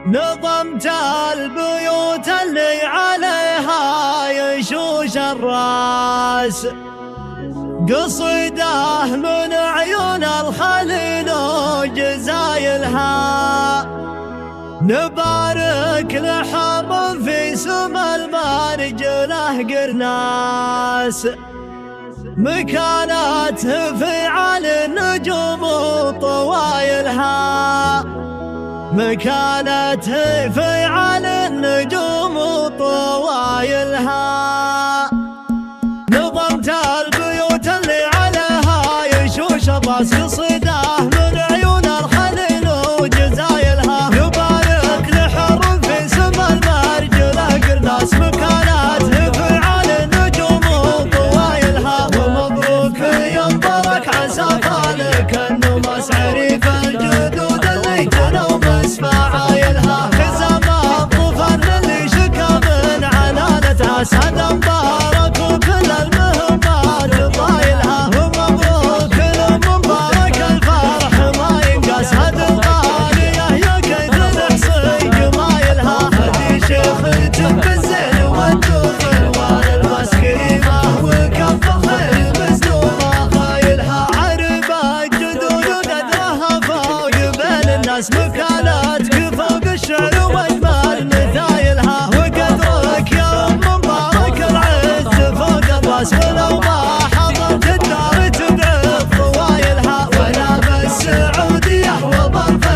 نظمت البيوت اللي عليها يشوش الراس، قصيده من عيون الخليل وجزايلها. نبارك لحرم في سما المرجله قرناس، مكانته في على النجوم وطوايلها. مكانته في على النجوم وطوايلها. نظمت البيوت اللي عليها يشوش الراس، قصيده من عيون الخليل وجزايلها. نبارك لحرم في سما المرجله قرناس، مكانته في على النجوم وطوايلها. ومبروك ينطرك عسى خالك النماس، عريف الجدود اللي تنومس فعايلها. خزام الطوفان اللي شكى من علالتها، سعد مبارك وكل المهمات طايلها. ومبروك المبارك الفرح ما ينقاس، هد الغالية يا كيف نحصي جمايلها. هدي شيخة بالزين والدوفل والالباس كريمة، وكف الخير مزدومة خايلها. عربة جدود قدرها فوق بين الناس، مكانتك فوق الشعر واجمل مثايلها. وقدرك يا مبارك العز فوق الراس، ولو ما حضرت الدار تبعد طوايلها. ولا بالسعودية وظرف